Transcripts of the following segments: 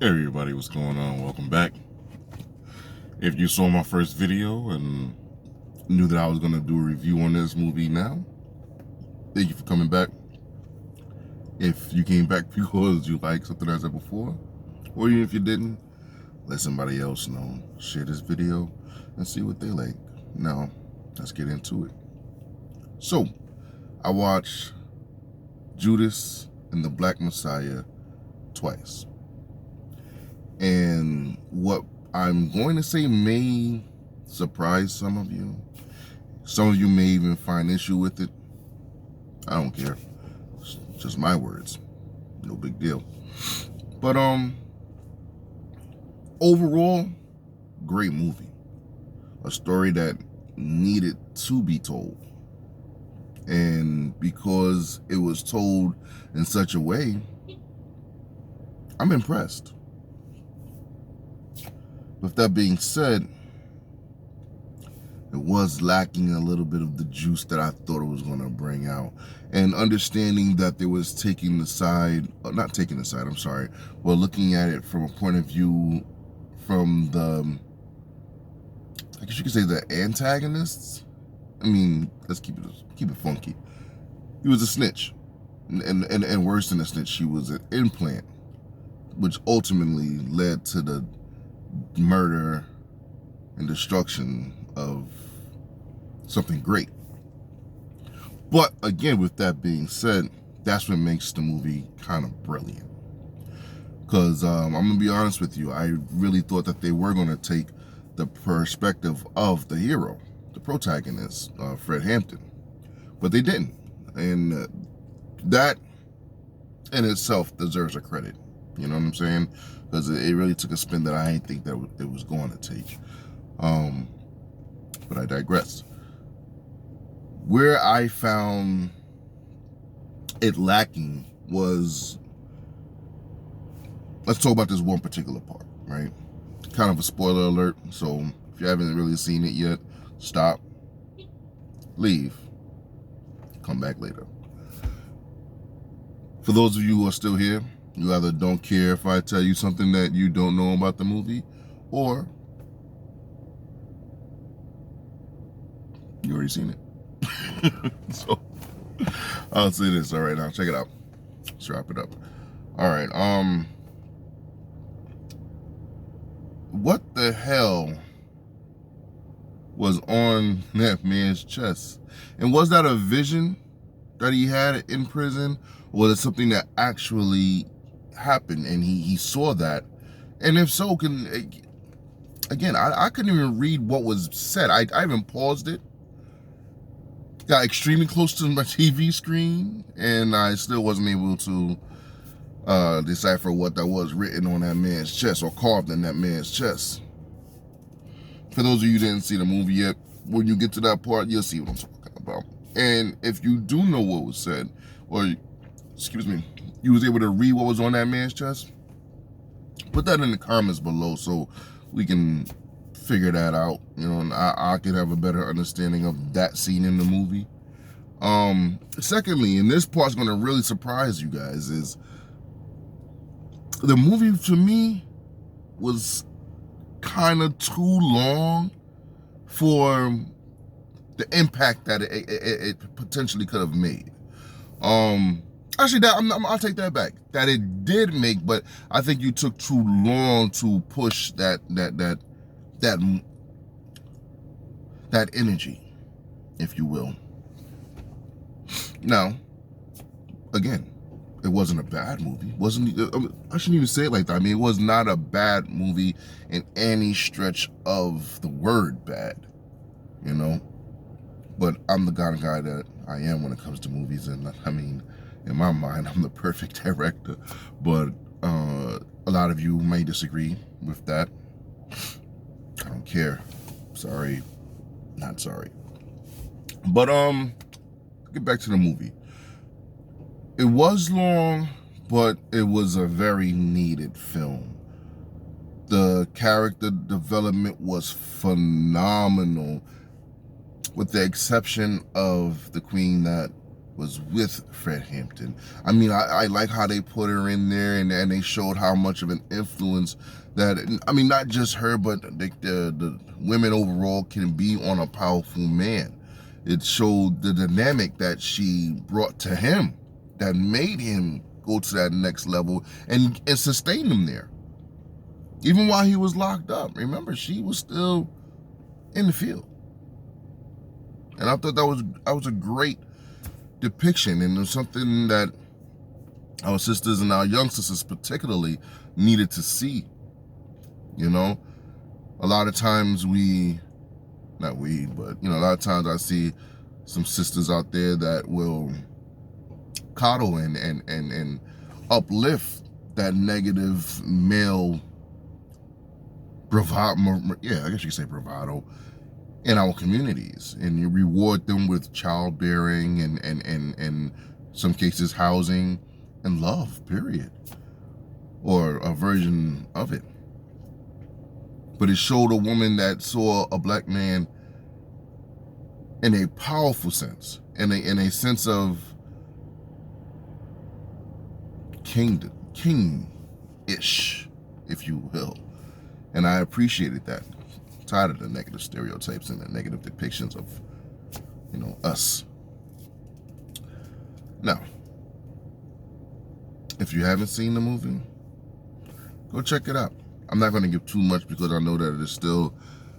Hey everybody, what's going on? Welcome back. If you saw my first video and knew that I was going to do a review on this movie now, thank you for coming back. If you came back because you liked something I said before, or even if you didn't, let somebody else know. Share this video and see what they like. Now, let's get into it. So, I watched Judas and the Black Messiah twice. And what I'm going to say may surprise some of you. Some of you may even find issue with it. I don't care. It's just my words. No big deal. But overall, great movie. A story that needed to be told. And because it was told in such a way, I'm impressed. With that being said, it was lacking a little bit of the juice that I thought it was going to bring out. And understanding that there was taking the side, not taking the side, I'm sorry, but looking at it from a point of view from the, I guess you could say the antagonists. I mean, let's keep it funky. He was a snitch. And worse than a snitch, she was an implant, which ultimately led to the murder and destruction of something great. But again, with that being said, that's what makes the movie kind of brilliant. Because I'm going to be honest with you, I really thought that they were going to take the perspective of the hero, the protagonist, Fred Hampton. But they didn't. And that in itself deserves a credit. You know what I'm saying? Because it really took a spin that I didn't think that it was going to take. But I digress. Where I found it lacking was, let's talk about this one particular part, right? Kind of a spoiler alert. So if you haven't really seen it yet, stop, leave, come back later. For those of you who are still here, you either don't care if I tell you something that you don't know about the movie, or you already seen it. So I'll say this. All right, now check it out. Let's wrap it up. All right. What the hell was on that man's chest? And was that a vision that he had in prison? Or was it something that actually happened and he saw that? And if so, I couldn't even read what was said. I even paused it, got extremely close to my TV screen, and I still wasn't able to decipher what that was written on that man's chest or carved in that man's chest. For those of you who didn't see the movie yet, when you get to that part, you'll see what I'm talking about. And if you do know what was said, or excuse me, you was able to read what was on that man's chest, put that in the comments below so we can figure that out, you know, and I could have a better understanding of that scene in the movie. Secondly, and this part's gonna really surprise you guys, is the movie to me was kind of too long for the impact that it potentially could have made. Actually, I'll take that back. That it did make, but I think you took too long to push that energy, if you will. Now, again, it wasn't a bad movie. I shouldn't even say it like that. I mean, it was not a bad movie in any stretch of the word bad, you know? But I'm the kind of guy that I am when it comes to movies, and I mean, in my mind, I'm the perfect director. But a lot of you may disagree with that. I don't care. Sorry, not sorry. But get back to the movie. It was long, but it was a very needed film. The character development was phenomenal, with the exception of the queen that was with Fred Hampton. I mean, I like how they put her in there, and they showed how much of an influence that, I mean, not just her, but the women overall can be on a powerful man. It showed the dynamic that she brought to him that made him go to that next level and sustain him there. Even while he was locked up. Remember, she was still in the field. And I thought that was a great depiction, and it was something that our sisters and our young sisters particularly needed to see. You know, a lot of times but a lot of times I see some sisters out there that will coddle and uplift that negative male bravado, yeah, I guess you could say bravado, in our communities, and you reward them with childbearing and some cases housing and love, period, or a version of it. But it showed a woman that saw a black man in a powerful sense, in a sense of king-ish, if you will. And I appreciated that. I'm tired of the negative stereotypes and the negative depictions of, us. Now, if you haven't seen the movie, go check it out. I'm not going to give too much because I know that it is still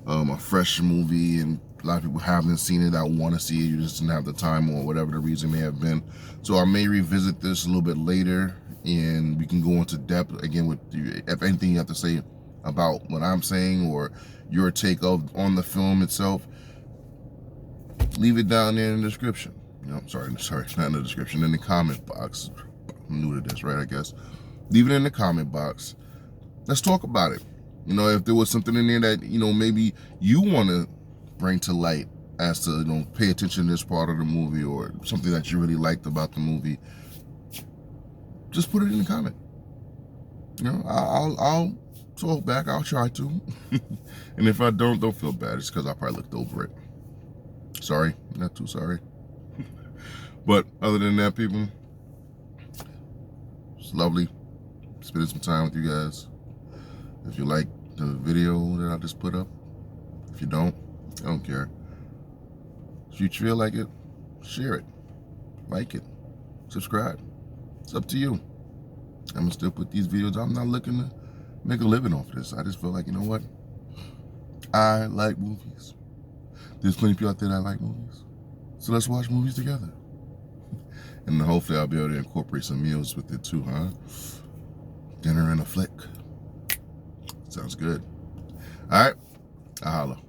a fresh movie, and a lot of people haven't seen it that want to see it. You just didn't have the time or whatever the reason may have been. So I may revisit this a little bit later, and we can go into depth again with you, if anything you have to say about what I'm saying or your take on the film itself. Leave it down there in the description. Sorry, not in the description, in the comment box. I'm new to this, right? I guess. Leave it in the comment box. Let's talk about it. If there was something in there that, maybe you want to bring to light as to, pay attention to this part of the movie, or something that you really liked about the movie, just put it in the comment. I'll talk back. I'll try to. And if I don't feel bad. It's because I probably looked over it. Sorry. Not too sorry. But other than that, people, it's lovely spending some time with you guys. If you like the video that I just put up, if you don't, I don't care. If you feel like it, share it, like it, subscribe. It's up to you. I'm gonna still put these videos. I'm not looking to make a living off of this. I just feel like, you know what? I like movies. There's plenty of people out there that like movies. So let's watch movies together. And hopefully I'll be able to incorporate some meals with it too, huh? Dinner and a flick. Sounds good. All right. I'll holla.